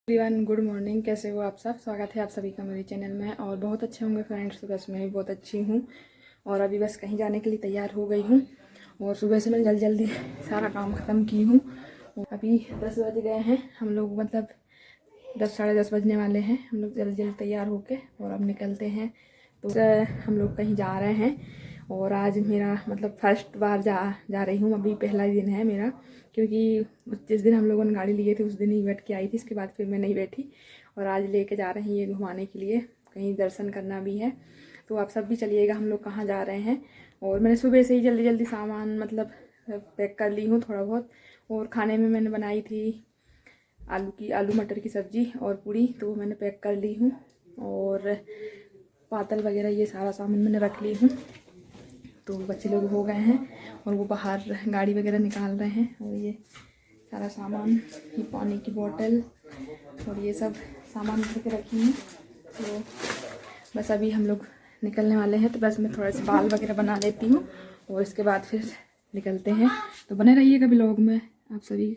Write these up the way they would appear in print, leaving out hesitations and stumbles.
Everyone, good morning. कैसे हो आप सब? स्वागत है आप सभी का मेरे चैनल में। और बहुत अच्छे होंगे फ्रेंड्स। तो बस मैं भी बहुत अच्छी हूँ और अभी बस कहीं जाने के लिए तैयार हो गई हूँ। और सुबह से मैं जल्दी जल्दी सारा काम ख़त्म की हूँ। अभी 10 बज गए हैं। हम लोग मतलब 10 साढ़े 10 बजने वाले हैं। हम लोग जल्दी जल्दी तैयार होके और अब निकलते हैं। तो हम लोग कहीं जा रहे हैं। और आज मेरा मतलब फर्स्ट बार जा रही हूँ। अभी पहला ही दिन है मेरा, क्योंकि जिस दिन हम लोगों ने गाड़ी लिए थे उस दिन ही बैठ के आई थी। इसके बाद फिर मैं नहीं बैठी। और आज लेके जा रहे हैं ये घुमाने के लिए, कहीं दर्शन करना भी है। तो आप सब भी चलिएगा, हम लोग कहाँ जा रहे हैं। और मैंने सुबह से ही जल्दी जल्दी सामान मतलब पैक कर ली हूँ थोड़ा बहुत। और खाने में मैंने बनाई थी आलू मटर की सब्ज़ी और पूड़ी, तो वो मैंने पैक कर ली हूँ। और पातल वगैरह ये सारा सामान मैंने रख ली हूँ। तो बच्चे लोग हो गए हैं और वो बाहर गाड़ी वगैरह निकाल रहे हैं। और ये सारा सामान, ये पानी की बोतल और ये सब सामान लेके रखी हूँ। तो बस अभी हम लोग निकलने वाले हैं। तो बस मैं थोड़ा सा बाल वगैरह बना लेती हूँ और इसके बाद फिर निकलते हैं। तो बने रहिएगा ब्लॉग में आप सभी।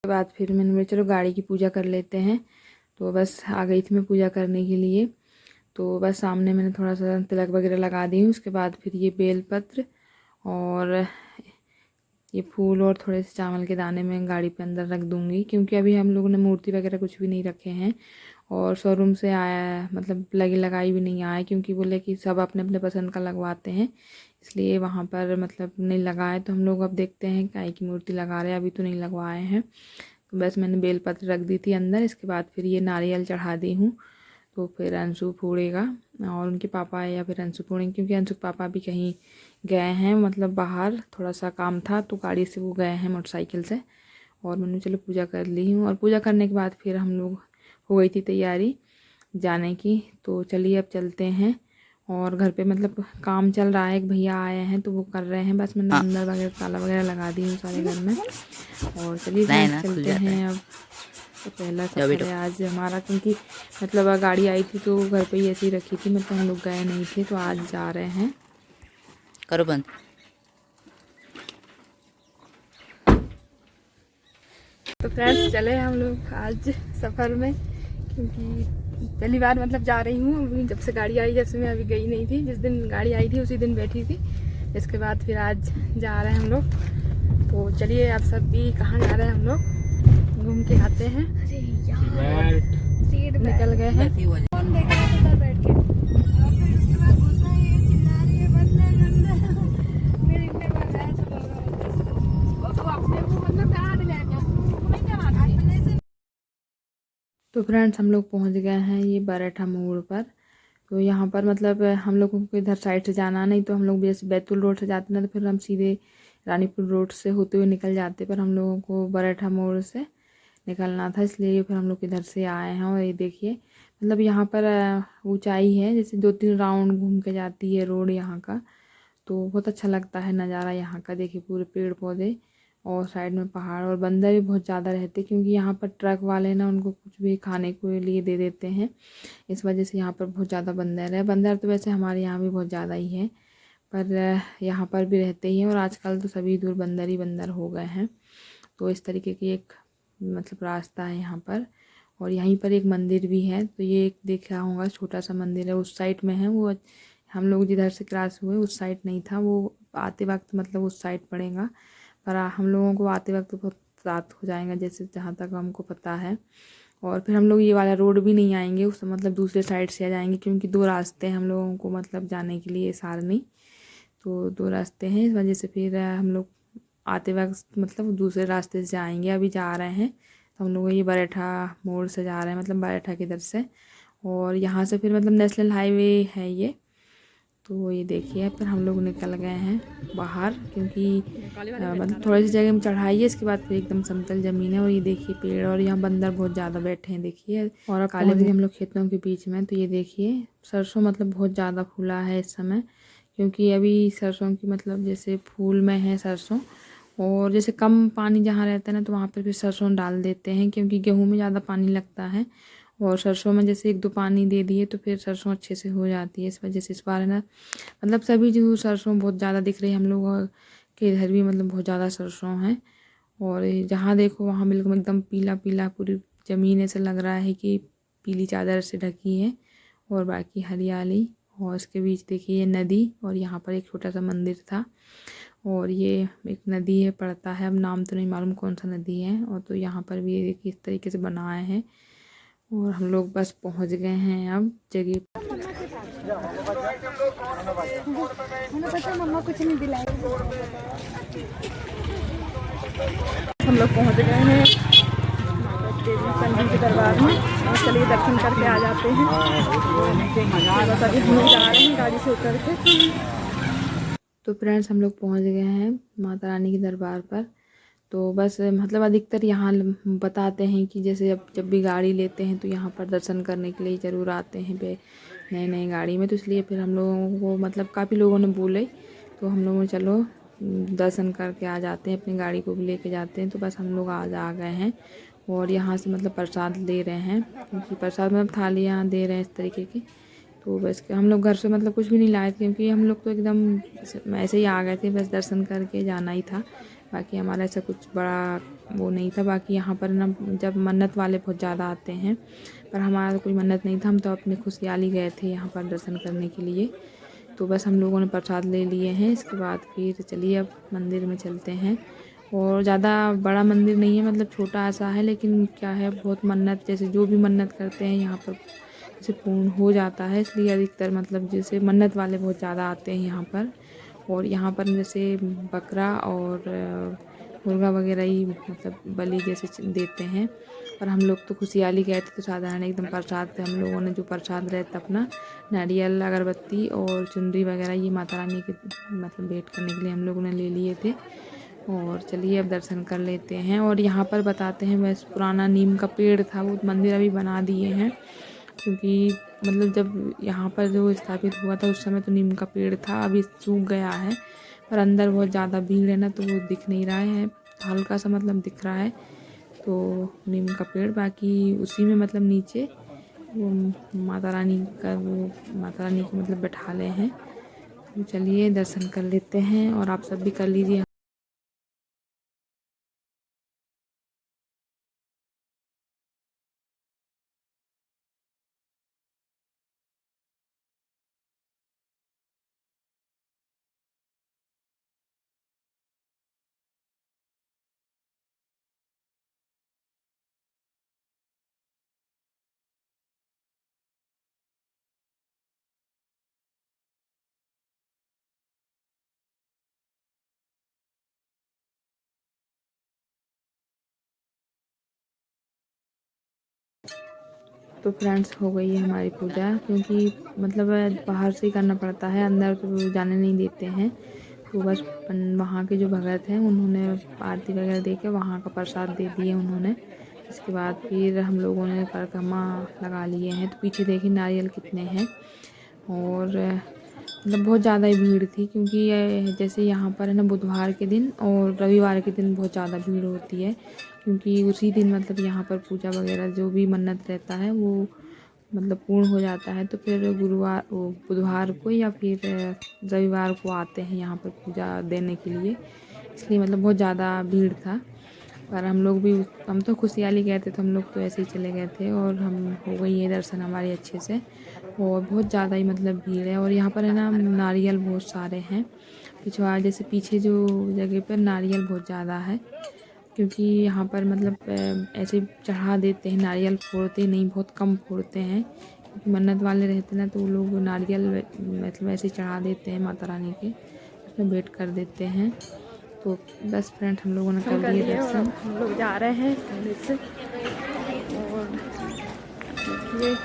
के बाद फिर मैंने बोला चलो गाड़ी की पूजा कर लेते हैं। तो बस आ गई थी मैं पूजा करने के लिए। तो बस सामने मैंने थोड़ा सा तिलक वगैरह लगा दी हूँ। उसके बाद फिर ये बेलपत्र और ये फूल और थोड़े से चावल के दाने मैं गाड़ी पे अंदर रख दूँगी, क्योंकि अभी हम लोगों ने मूर्ति वगैरह कुछ भी नहीं रखे हैं। और शोरूम से आया मतलब लगाई भी नहीं आया, क्योंकि बोले कि सब अपने अपने पसंद का लगवाते हैं, इसलिए वहाँ पर मतलब नहीं लगाए। तो हम लोग अब देखते हैं गाय की मूर्ति लगा रहे हैं, अभी तो नहीं लगवाए हैं। तो बस मैंने बेलपत्र रख दी थी अंदर। इसके बाद फिर ये नारियल चढ़ा दी हूँ। तो फिर अंशु फोड़ेगा और उनके पापा या फिर अंशु फोड़ेंगे, क्योंकि अंशु के पापा भी कहीं गए हैं, मतलब बाहर थोड़ा सा काम था तो गाड़ी से वो गए हैं मोटरसाइकिल से। और मैंने चलो पूजा कर ली हूँ। और पूजा करने के बाद फिर हम लोग हो गई थी तैयारी जाने की। तो चलिए अब चलते हैं। और घर पे मतलब काम चल रहा है, एक भैया आए हैं तो वो कर रहे हैं। बस मैंने अंदर वगैरह ताला वगैरह लगा दी हूँ सारे घर में। और चलिए चलते हैं अब। तो पहला सफ़र है आज हमारा, क्योंकि मतलब गाड़ी आई थी तो घर पे ही ऐसी रखी थी, मतलब हम लोग गए नहीं थे। तो आज जा रहे हैं। करो बंद। तो फ्रेंड्स चले हम लोग आज सफ़र में, क्योंकि पहली बार मतलब जा रही हूँ। जब से गाड़ी आई, जब से मैं अभी गई नहीं थी। जिस दिन गाड़ी आई थी उसी दिन बैठी थी। इसके बाद फिर आज जा रहे हैं हम लोग। तो चलिए आप सब भी, कहाँ जा रहे हैं हम लोग, घूम के आते हैं। निकल गए हैं। तो फ्रेंड्स हम लोग पहुंच गए हैं ये बराठा मोड़ पर। तो यहाँ पर मतलब हम लोगों को इधर साइड से जाना नहीं, तो हम लोग जैसे बैतुल रोड से जाते ना तो फिर हम सीधे रानीपुर रोड से होते हुए निकल जाते। पर हम लोगों को बराठा मोड़ से निकलना था, इसलिए फिर हम लोग इधर से आए हैं। और ये देखिए मतलब यहाँ पर ऊंचाई है, जैसे 2-3 राउंड घूम के जाती है रोड यहाँ का। तो बहुत अच्छा लगता है नज़ारा यहाँ का। देखिए पूरे पेड़ पौधे और साइड में पहाड़, और बंदर भी बहुत ज़्यादा रहते हैं, क्योंकि यहाँ पर ट्रक वाले ना उनको कुछ भी खाने के लिए दे देते हैं। इस वजह से यहाँ पर बहुत ज़्यादा बंदर है। बंदर तो वैसे हमारे यहाँ भी बहुत ज़्यादा ही है, पर यहाँ पर भी रहते ही हैं। और आजकल तो सभी दूर बंदर ही बंदर हो गए हैं। तो इस तरीके की एक मतलब रास्ता है यहाँ पर। और यहीं पर एक मंदिर भी है। तो ये एक देखा होगा छोटा सा मंदिर है, उस साइड में है। वो हम लोग जिधर से क्रॉस हुए उस साइड नहीं था, वो आते वक्त मतलब उस साइड पड़ेगा। पर हम लोगों को आते वक्त बहुत रात हो जाएगा, जैसे जहाँ तक हमको पता है। और फिर हम लोग ये वाला रोड भी नहीं आएंगे, उस मतलब दूसरे साइड से आ जाएंगे, क्योंकि 2 रास्ते हैं हम लोगों को मतलब जाने के लिए सारनी। तो 2 रास्ते हैं, इस वजह से फिर हम लोग आते वक्त मतलब दूसरे रास्ते से आएंगे। अभी जा रहे हैं तो हम लोग ये बराठा मोड़ से जा रहे हैं, मतलब बराठा की तरफ से। और यहाँ से फिर मतलब नेशनल हाईवे है ये। तो ये देखिए फिर हम लोग निकल गए हैं बाहर, क्योंकि मतलब थोड़ी सी जगह में चढ़ाई है, इसके बाद फिर एकदम समतल ज़मीन है। और ये देखिए पेड़, और यहाँ बंदर बहुत ज़्यादा बैठे हैं देखिए। और अब पहुँच गए हम लोग खेतों के बीच में। तो ये देखिए सरसों मतलब बहुत ज़्यादा फूला है इस समय, क्योंकि अभी सरसों की मतलब जैसे फूल में है सरसों। और जैसे कम पानी जहाँ रहता है ना, तो वहाँ पर फिर सरसों डाल देते हैं, क्योंकि गेहूँ में ज़्यादा पानी लगता है। और सरसों में जैसे 1-2 पानी दे दिए तो फिर सरसों अच्छे से हो जाती है। इस वजह से इस बार है ना, मतलब सभी जो सरसों बहुत ज़्यादा दिख रही है हम लोग के इधर भी, मतलब बहुत ज़्यादा सरसों है। और जहाँ देखो वहाँ बिल्कुल एकदम पीला पीला पूरी ज़मीन ऐसा लग रहा है कि पीली चादर से ढकी है, और बाकी हरियाली। और इसके बीच देखिए ये नदी, और यहाँ पर एक छोटा सा मंदिर था। और ये एक नदी है पड़ता है, अब नाम तो नहीं मालूम कौन सा नदी है। और तो यहाँ पर भी देखिए इस तरीके से बनाए हैं। और हम लोग बस पहुँच गए हैं अब जगह। मम्मा कुछ नहीं दिलाई। हम लोग पहुँच गए हैं देवी चंडी के दरबार में, और चलिए दर्शन करके आ जाते हैं। बस अभी हम लोग जा रहे हैं गाड़ी से उतर के। तो फ्रेंड्स हम लोग पहुँच गए हैं माता रानी के दरबार पर। तो बस मतलब अधिकतर यहाँ बताते हैं कि जैसे जब भी गाड़ी लेते हैं तो यहाँ पर दर्शन करने के लिए ज़रूर आते हैं नए नए गाड़ी में। तो इसलिए फिर हम लोगों को मतलब काफ़ी लोगों ने बोले, तो हम लोगों ने चलो दर्शन करके आ जाते हैं, अपनी गाड़ी को भी लेके जाते हैं। तो बस हम लोग आज आ गए हैं, और यहाँ से मतलब प्रसाद ले रहे हैं, क्योंकि प्रसाद मतलब थालियाँ दे रहे हैं इस तरीके की। तो बस हम लोग घर से मतलब कुछ भी नहीं लाए थे, क्योंकि हम लोग तो एकदम ऐसे ही आ गए थे, बस दर्शन करके जाना ही था। बाकी हमारा ऐसा कुछ बड़ा वो नहीं था। बाकी यहाँ पर ना जब मन्नत वाले बहुत ज़्यादा आते हैं, पर हमारा तो कोई मन्नत नहीं था, हम तो अपने खुशहाली गए थे यहाँ पर दर्शन करने के लिए। तो बस हम लोगों ने प्रसाद ले लिए हैं। इसके बाद फिर चलिए अब मंदिर में चलते हैं। और ज़्यादा बड़ा मंदिर नहीं है, मतलब छोटा सा है, लेकिन क्या है बहुत मन्नत जैसे जो भी मन्नत करते हैं यहाँ पर जैसे पूर्ण हो जाता है। इसलिए अधिकतर मतलब जैसे मन्नत वाले बहुत ज़्यादा आते हैं यहाँ पर। और यहाँ पर जैसे बकरा और मुर्गा वगैरह ही मतलब बलि जैसे देते हैं। और हम लोग तो खुशहाली गए थे, तो साधारण एकदम प्रसाद थे। हम लोगों ने जो प्रसाद रहता अपना नारियल अगरबत्ती और चुनरी वगैरह ये माता रानी के मतलब भेंट करने के लिए हम लोगों ने ले लिए थे। और चलिए अब दर्शन कर लेते हैं। और यहाँ पर बताते हैं वैसे पुराना नीम का पेड़ था, वो मंदिर अभी बना दिए हैं, क्योंकि मतलब जब यहाँ पर जो स्थापित हुआ था उस समय तो नीम का पेड़ था, अभी सूख गया है। पर अंदर बहुत ज़्यादा भीड़ है ना, तो वो दिख नहीं रहा है, हल्का सा मतलब दिख रहा है तो नीम का पेड़। बाकी उसी में मतलब नीचे वो माता रानी को मतलब बैठा ले हैं। तो चलिए दर्शन कर लेते हैं, और आप सब भी कर लीजिए। तो फ्रेंड्स हो गई है हमारी पूजा, क्योंकि मतलब बाहर से ही करना पड़ता है, अंदर तो जाने नहीं देते हैं। तो बस वहाँ के जो भगत हैं उन्होंने आरती वगैरह दे के वहाँ का प्रसाद दे दिए उन्होंने। इसके बाद फिर हम लोगों ने परिक्रमा लगा लिए हैं। तो पीछे देखिए नारियल कितने हैं। और मतलब बहुत ज़्यादा ही भीड़ थी, क्योंकि जैसे यहाँ पर है ना बुधवार के दिन और रविवार के दिन बहुत ज़्यादा भीड़ होती है, क्योंकि उसी दिन मतलब यहाँ पर पूजा वगैरह जो भी मन्नत रहता है वो मतलब पूर्ण हो जाता है। तो फिर बुधवार को या फिर रविवार को आते हैं यहाँ पर पूजा देने के लिए, इसलिए मतलब बहुत ज़्यादा भीड़ था। पर हम तो खुशहाली गए थे, तो हम लोग तो ऐसे ही चले गए थे, और हम हो गई है दर्शन हमारे अच्छे से। और बहुत ज़्यादा ही मतलब भीड़ है। और यहाँ पर है ना नारियल बहुत सारे हैं, पिछवाड़ जैसे पीछे जो जगह पर नारियल बहुत ज़्यादा है, क्योंकि यहाँ पर मतलब ऐसे चढ़ा देते हैं, नारियल फोड़ते नहीं, बहुत कम फोड़ते हैं, क्योंकि मन्नत वाले रहते हैं ना, तो वो लोग नारियल मतलब ऐसे चढ़ा देते हैं माता रानी के, उसमें भेंट कर देते हैं। तो बस फ्रेंड हम लोगों ने कर लिए दर्शन। हम लोग जा रहे हैं मंदिर से। और देखिए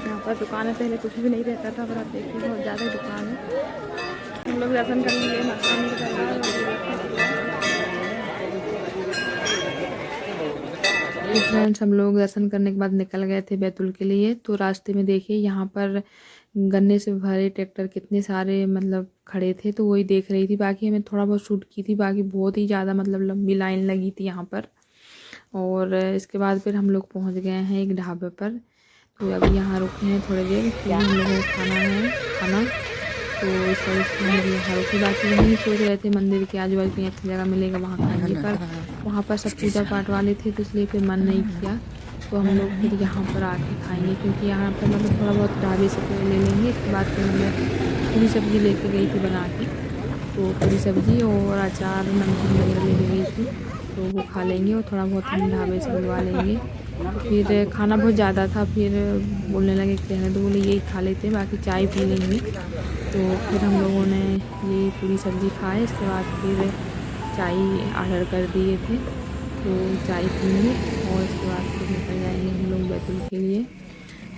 यहाँ पर दुकान है, पहले कुछ भी नहीं रहता था, पर अब देखिए बहुत ज़्यादा दुकान है। हम लोग दर्शन कर लिए माता रानी के दरबार। तो फ्रेंड्स हम लोग दर्शन करने के बाद निकल गए थे बैतुल के लिए। तो रास्ते में देखिए यहाँ पर गन्ने से भरे ट्रैक्टर कितने सारे मतलब खड़े थे, तो वही देख रही थी। बाकी हमें थोड़ा बहुत शूट की थी, बाकी बहुत ही ज़्यादा मतलब लंबी लाइन लगी थी यहाँ पर। और इसके बाद फिर हम लोग पहुँच गए हैं एक ढाबे पर। तो अभी यहाँ रुके हैं थोड़ी देर, क्योंकि हम लोगों को खाना है खाना, तो इस वजह से हम लोग यहाँ रुके। बाकी वहीं सोच रहे थे मंदिर के आजू बाजू कहीं अच्छी जगह मिलेगा वहाँ खाएंगे, पर वहाँ पर सब पूजा पाठ वाले थे, तो इसलिए फिर मन नहीं किया। तो हम लोग फिर यहाँ पर आके खाएंगे, क्योंकि यहाँ पर मतलब थोड़ा बहुत ढाबे से ले लेंगे। इसके बाद फिर मैं पूरी सब्ज़ी लेके गई थी बना के, तो पूरी सब्ज़ी और अचार नमकीन वगैरह लेके गई थी, तो वो खा लेंगे और थोड़ा बहुत हम ढाबे से बुलवा लेंगे। तो फिर खाना बहुत ज़्यादा था, फिर बोलने लगे कहने तो बोले यही खा लेते हैं, बाकी चाय पी लेंगे। तो फिर हम लोगों ने ये पूरी सब्ज़ी खाए, इसके बाद फिर चाय ऑर्डर कर दिए थे, तो चाय पीएंगे और इसके बाद फिर निकल जाएंगे हम लोग बैतुल के लिए।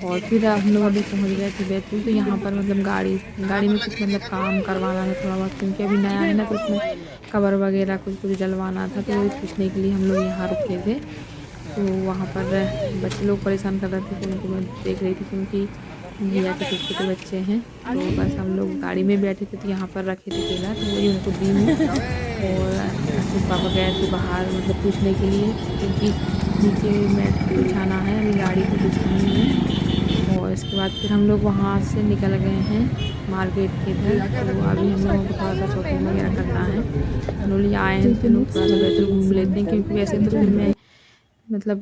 और फिर हम लोग अभी पहुंच गए थे बैतुल। तो यहाँ पर मतलब गाड़ी में कुछ मतलब काम करवाना था थोड़ा बहुत, क्योंकि अभी नया है ना, तो उसमें कवर वगैरह कुछ कुछ डलवाना था, तो वही पूछने के लिए हम लोग यहाँ रुके थे। तो वहाँ पर बच्चे लोग परेशान कर रहे थे, तो उनको मैं देख रही थी, क्योंकि भैया के छोटे छोटे बच्चे हैं। तो बस हम लोग गाड़ी में बैठे थे, तो यहाँ पर रखे थे केला, तो वही उनको दी हूँ। और फिर पापा गए थे बाहर मतलब पूछने के लिए, क्योंकि नीचे मैट बिछाना है, अभी गाड़ी को बिछानी है। और इसके बाद फिर हम लोग वहाँ से निकल गए हैं मार्केट के इधर। तो अभी हम लोगों को थोड़ा सा शॉपिंग वगैरह करना है। नोली आए हैं तो लोग थोड़ा सा बैतुल घूम लेते हैं, क्योंकि वैसे तो फिर मैं मतलब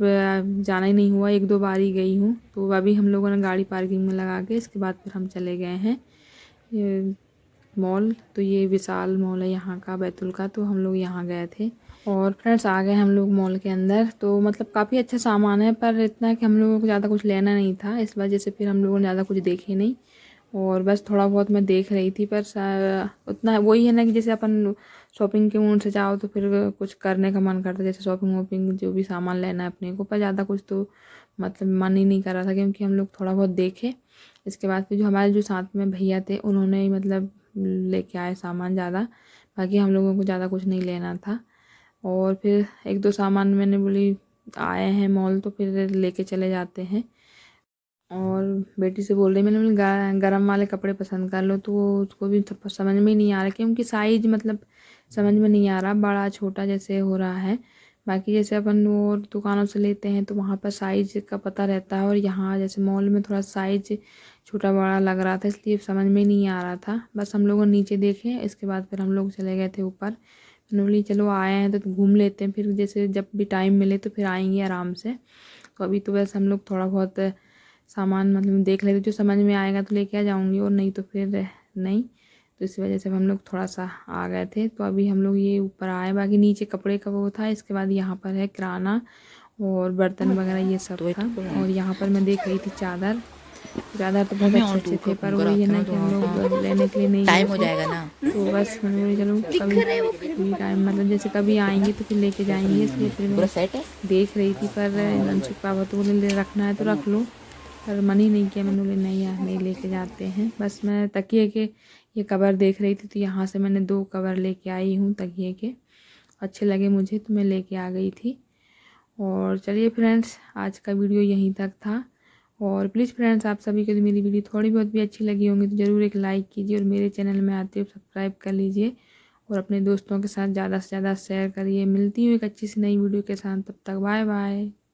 जाना ही नहीं हुआ, एक दो बार ही गई हूँ। तो अभी हम लोगों ने गाड़ी पार्किंग में लगा के इसके बाद फिर हम चले गए हैं ये मॉल। तो ये विशाल मॉल है यहाँ का बैतुल का, तो हम लोग यहाँ गए थे। और फ्रेंड्स आ गए हम लोग मॉल के अंदर। तो मतलब काफ़ी अच्छा सामान है, पर इतना कि हम लोगों को ज़्यादा कुछ लेना नहीं था, इस वजह से फिर हम लोगों ने ज़्यादा कुछ देखे नहीं। और बस थोड़ा बहुत मैं देख रही थी, पर उतना वही है ना कि जैसे अपन शॉपिंग के मूड से जाओ तो फिर कुछ करने का मन करता है, जैसे शॉपिंग वॉपिंग जो भी सामान लेना है अपने को, पर ज़्यादा कुछ तो मतलब मन ही नहीं कर रहा था, क्योंकि हम लोग थोड़ा बहुत देखे। इसके बाद फिर जो हमारे जो साथ में भैया थे उन्होंने ही मतलब लेके आए सामान ज़्यादा, बाकी हम लोगों को ज़्यादा कुछ नहीं लेना था। और फिर एक दो सामान मैंने बोली आए हैं मॉल, तो फिर लेके चले जाते हैं। और बेटी से बोल रही मैंने बोली गरम वाले कपड़े पसंद कर लो, तो वो उसको भी समझ में नहीं आ रहा, क्योंकि साइज मतलब समझ में नहीं आ रहा, बड़ा छोटा जैसे हो रहा है। बाकी जैसे अपन वो दुकानों से लेते हैं तो वहाँ पर साइज का पता रहता है, और यहाँ जैसे मॉल में थोड़ा साइज छोटा बड़ा लग रहा था, इसलिए समझ में नहीं आ रहा था। बस हम लोग नीचे देखे, इसके बाद फिर हम लोग चले गए थे ऊपर। मैंने बोली चलो आए हैं तो घूम लेते हैं, फिर जैसे जब भी टाइम मिले तो फिर आएंगे आराम से। तो अभी तो बस हम लोग थोड़ा बहुत सामान मतलब देख लेते, जो समझ में आएगा तो लेके आ जाऊंगी, और नहीं तो फिर नहीं। तो इस वजह से हम लोग थोड़ा सा आ गए थे। तो अभी हम लोग ये ऊपर आए, बाकी नीचे कपड़े का वो था। इसके बाद यहाँ पर है किराना और बर्तन वगैरह ये सब था। और यहाँ पर मैं देख रही थी चादर तो बहुत अच्छे अच्छे थे, पर वही है ना कि हम लोग लेने के लिए नहीं टाइम गए हो थे। जाएगा ना। तो बस मैंने बोली चलो कभी टाइम मतलब जैसे कभी आएंगे तो फिर लेके जाएंगे, इसलिए फिर पूरा मैं सेट है। देख रही थी। पर अंशुक पापा तो बोले ले रखना है तो रख लो, पर मन ही नहीं किया। मैंने बोले नहीं यार नहीं लेके जाते हैं। बस मैं तकिए के ये कवर देख रही थी, तो यहाँ से मैंने 2 कवर लेके आई हूँ तकिए के, अच्छे लगे मुझे तो मैं लेके आ गई थी। और चलिए फ्रेंड्स आज का वीडियो यहीं तक था। और प्लीज़ फ्रेंड्स आप सभी को यदि मेरी वीडियो थोड़ी बहुत भी अच्छी लगी होंगी तो ज़रूर एक लाइक कीजिए, और मेरे चैनल में आते हुए सब्सक्राइब कर लीजिए, और अपने दोस्तों के साथ ज़्यादा से ज़्यादा शेयर करिए। मिलती हूँ एक अच्छी सी नई वीडियो के साथ, तब तक बाय बाय।